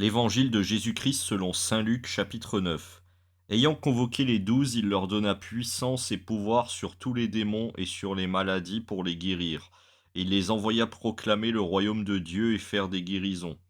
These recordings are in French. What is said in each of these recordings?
L'évangile de Jésus-Christ selon saint Luc chapitre 9. Ayant convoqué les 12, il leur donna puissance et pouvoir sur tous les démons et sur les maladies pour les guérir. Et il les envoya proclamer le royaume de Dieu et faire des guérisons.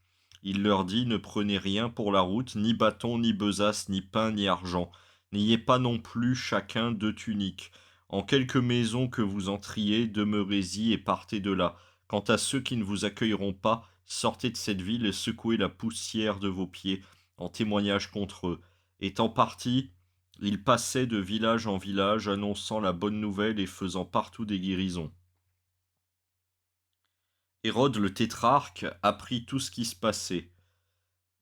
Il leur dit, ne prenez rien pour la route, ni bâton, ni besace, ni pain, ni argent. N'ayez pas non plus chacun deux tuniques. En quelque maison que vous entriez, demeurez-y et partez de là. Quant à ceux qui ne vous accueilleront pas, sortez de cette ville et secouez la poussière de vos pieds en témoignage contre eux. Étant partis, ils passaient de village en village, annonçant la bonne nouvelle et faisant partout des guérisons. Hérode le tétrarque apprit tout ce qui se passait.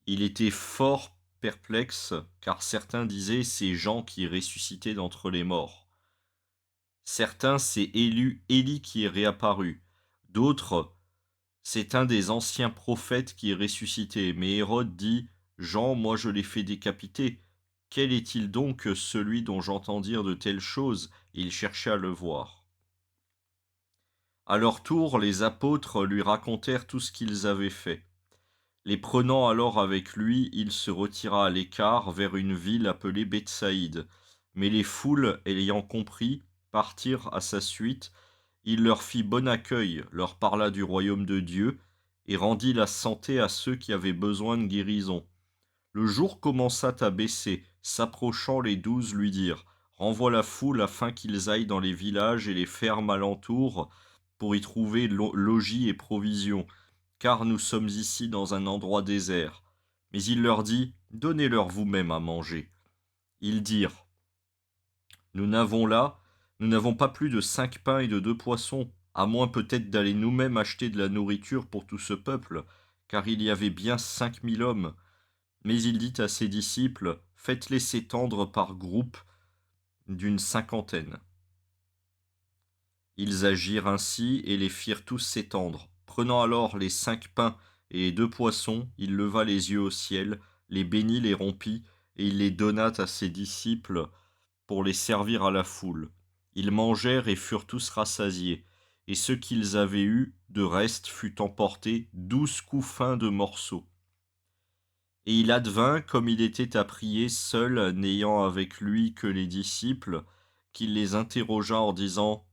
Il était fort perplexe, car certains disaient c'est Jean qui est ressuscité d'entre les morts. Certains c'est Élie qui est réapparu. D'autres c'est un des anciens prophètes qui est ressuscité. Mais Hérode dit, Jean, moi je l'ai fait décapiter. Quel est-il donc celui dont j'entends dire de telles choses? Et il cherchait à le voir. À leur tour, les apôtres lui racontèrent tout ce qu'ils avaient fait. Les prenant alors avec lui, il se retira à l'écart vers une ville appelée Bethsaïde. Mais les foules, ayant compris, partirent à sa suite. Il leur fit bon accueil, leur parla du royaume de Dieu, et rendit la santé à ceux qui avaient besoin de guérison. Le jour commença à baisser. S'approchant, les 12 lui dirent, renvoie la foule afin qu'ils aillent dans les villages et les fermes alentours pour y trouver logis et provisions, car nous sommes ici dans un endroit désert. Mais il leur dit, donnez-leur vous-même à manger. Ils dirent, nous n'avons pas plus de 5 pains et de 2 poissons, à moins peut-être d'aller nous-mêmes acheter de la nourriture pour tout ce peuple, car il y avait bien 5000 hommes. Mais il dit à ses disciples, faites-les s'étendre par groupes d'une cinquantaine. Ils agirent ainsi et les firent tous s'étendre. Prenant alors les 5 pains et les 2 poissons, il leva les yeux au ciel, les bénit, les rompit, et il les donna à ses disciples pour les servir à la foule. Ils mangèrent et furent tous rassasiés, et ce qu'ils avaient eu de reste fut emporté 12 couffins de morceaux. Et il advint, comme il était à prier seul, n'ayant avec lui que les disciples, qu'il les interrogea en disant,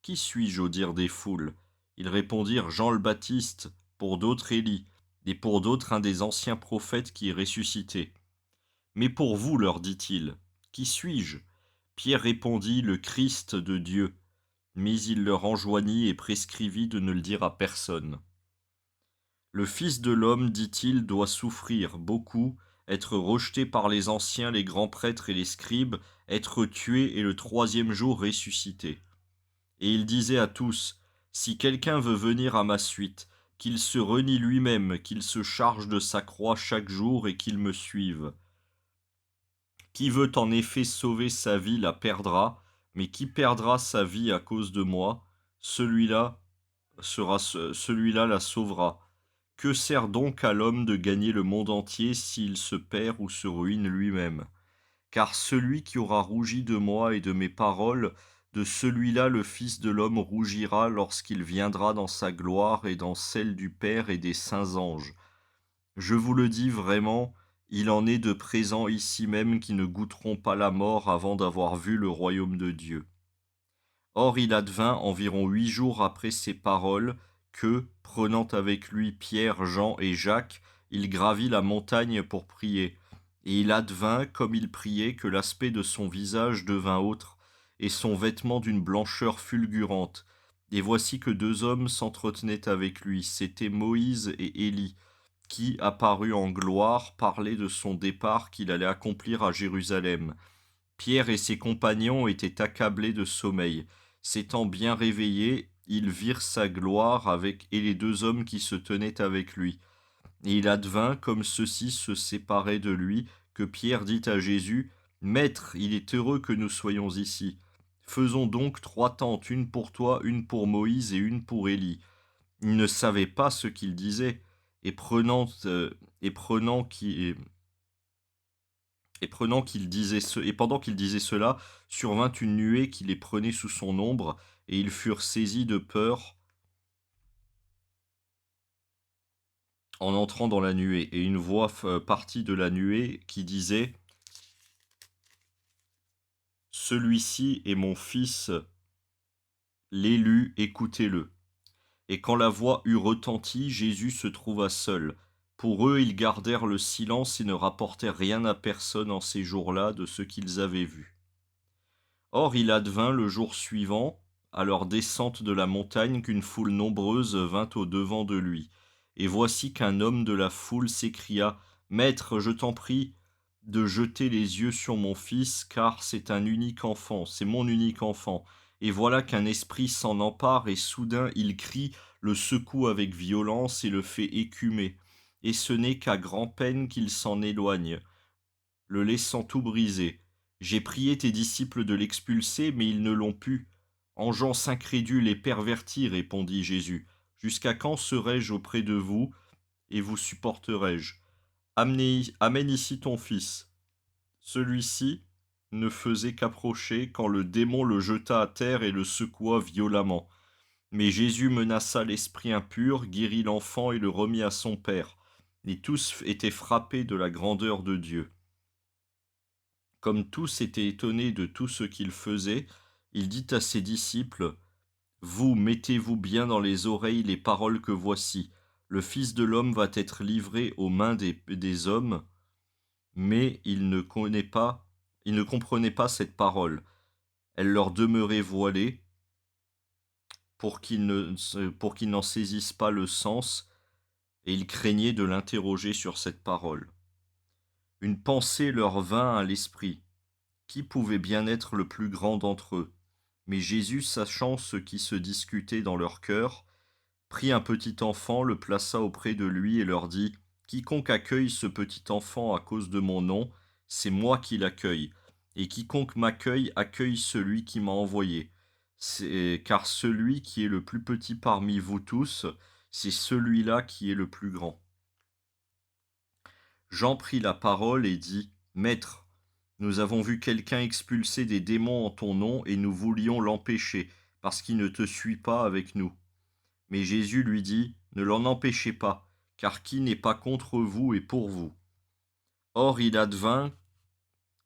qui suis-je au dire des foules? Ils répondirent, Jean le Baptiste, pour d'autres Élie, et pour d'autres un des anciens prophètes qui est ressuscité. Mais pour vous, leur dit-il, qui suis-je? Pierre répondit, le Christ de Dieu. Mais il leur enjoignit et prescrivit de ne le dire à personne. Le Fils de l'homme, dit-il, doit souffrir beaucoup, être rejeté par les anciens, les grands prêtres et les scribes, être tué et le troisième jour ressuscité. Et il disait à tous, si quelqu'un veut venir à ma suite, qu'il se renie lui-même, qu'il se charge de sa croix chaque jour et qu'il me suive. Qui veut en effet sauver sa vie la perdra, mais qui perdra sa vie à cause de moi, celui-là celui-là la sauvera. Que sert donc à l'homme de gagner le monde entier s'il se perd ou se ruine lui-même? Car celui qui aura rougi de moi et de mes paroles, de celui-là le Fils de l'homme rougira lorsqu'il viendra dans sa gloire et dans celle du Père et des saints anges. Je vous le dis vraiment, il en est de présents ici même qui ne goûteront pas la mort avant d'avoir vu le royaume de Dieu. Or il advint environ 8 jours après ces paroles que, prenant avec lui Pierre, Jean et Jacques, il gravit la montagne pour prier. Et il advint, comme il priait, que l'aspect de son visage devint autre, et son vêtement d'une blancheur fulgurante. Et voici que 2 hommes s'entretenaient avec lui, c'étaient Moïse et Élie, qui, apparus en gloire, parlaient de son départ qu'il allait accomplir à Jérusalem. Pierre et ses compagnons étaient accablés de sommeil. S'étant bien réveillés, ils virent sa gloire et les 2 hommes qui se tenaient avec lui. Et il advint, comme ceux-ci se séparaient de lui, que Pierre dit à Jésus, Maître, il est heureux que nous soyons ici. Faisons donc 3 tentes, une pour toi, une pour Moïse et une pour Élie. Il ne savait pas ce qu'il disait, et et prenant qui, et pendant qu'il disait cela, survint une nuée qui les prenait sous son ombre, et ils furent saisis de peur. en entrant dans la nuée, et une voix partit de la nuée qui disait: Celui-ci est mon fils, l'élu, écoutez-le. Et quand la voix eut retenti, Jésus se trouva seul. Pour eux, ils gardèrent le silence et ne rapportèrent rien à personne en ces jours-là de ce qu'ils avaient vu. Or il advint le jour suivant, à leur descente de la montagne, qu'une foule nombreuse vint au-devant de lui. Et voici qu'un homme de la foule s'écria: Maître, je t'en prie de jeter les yeux sur mon fils, car c'est un unique enfant, c'est mon unique enfant. Et voilà qu'un esprit s'en empare, et soudain il crie, le secoue avec violence et le fait écumer. Et ce n'est qu'à grand-peine qu'il s'en éloigne, le laissant tout brisé. J'ai prié tes disciples de l'expulser, mais ils ne l'ont pu. En gens incrédules et pervertis, répondit Jésus. Jusqu'à quand serai-je auprès de vous, et vous supporterai-je? Amène ici ton fils. Celui-ci ne faisait qu'approcher quand le démon le jeta à terre et le secoua violemment. Mais Jésus menaça l'esprit impur, guérit l'enfant et le remit à son père. Et tous étaient frappés de la grandeur de Dieu. Comme tous étaient étonnés de tout ce qu'il faisait, il dit à ses disciples: Vous mettez-vous bien dans les oreilles les paroles que voici. Le Fils de l'homme va être livré aux mains des hommes, mais ils ne comprenaient pas cette parole. Elle leur demeurait voilée pour qu'ils n'en saisissent pas le sens, et ils craignaient de l'interroger sur cette parole. Une pensée leur vint à l'esprit. Qui pouvait bien être le plus grand d'entre eux? Mais Jésus, sachant ce qui se discutait dans leur cœur, prit un petit enfant, le plaça auprès de lui et leur dit: Quiconque accueille ce petit enfant à cause de mon nom, c'est moi qui l'accueille. Et quiconque m'accueille, accueille celui qui m'a envoyé. Car celui qui est le plus petit parmi vous tous, c'est celui-là qui est le plus grand. Jean prit la parole et dit: Maître, nous avons vu quelqu'un expulser des démons en ton nom et nous voulions l'empêcher, parce qu'il ne te suit pas avec nous. Mais Jésus lui dit: Ne l'en empêchez pas, car qui n'est pas contre vous est pour vous. Or il advint,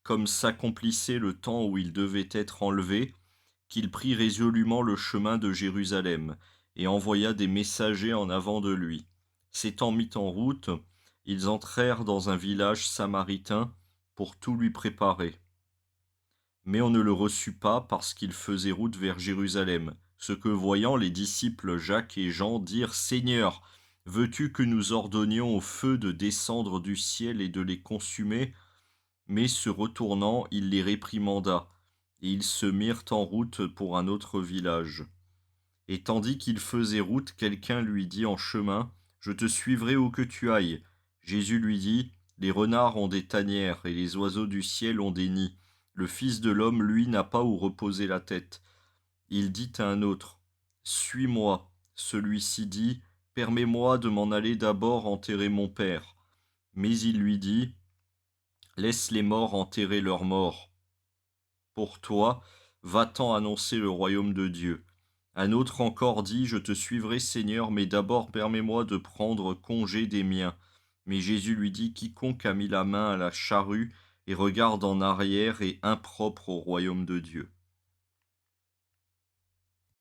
comme s'accomplissait le temps où il devait être enlevé, qu'il prit résolument le chemin de Jérusalem, et envoya des messagers en avant de lui. S'étant mis en route, ils entrèrent dans un village samaritain pour tout lui préparer. Mais on ne le reçut pas parce qu'il faisait route vers Jérusalem. Ce que voyant les disciples Jacques et Jean dirent: Seigneur, veux-tu que nous ordonnions au feu de descendre du ciel et de les consumer? Mais se retournant, il les réprimanda, et ils se mirent en route pour un autre village. Et tandis qu'il faisait route, quelqu'un lui dit en chemin: Je te suivrai où que tu ailles. Jésus lui dit: Les renards ont des tanières, et les oiseaux du ciel ont des nids. Le Fils de l'homme, lui, n'a pas où reposer la tête. Il dit à un autre: Suis-moi. Celui-ci dit: Permets-moi de m'en aller d'abord enterrer mon père. Mais il lui dit: Laisse les morts enterrer leurs morts. Pour toi, va-t'en annoncer le royaume de Dieu. Un autre encore dit: Je te suivrai, Seigneur, mais d'abord permets-moi de prendre congé des miens. Mais Jésus lui dit: Quiconque a mis la main à la charrue et regarde en arrière est impropre au royaume de Dieu.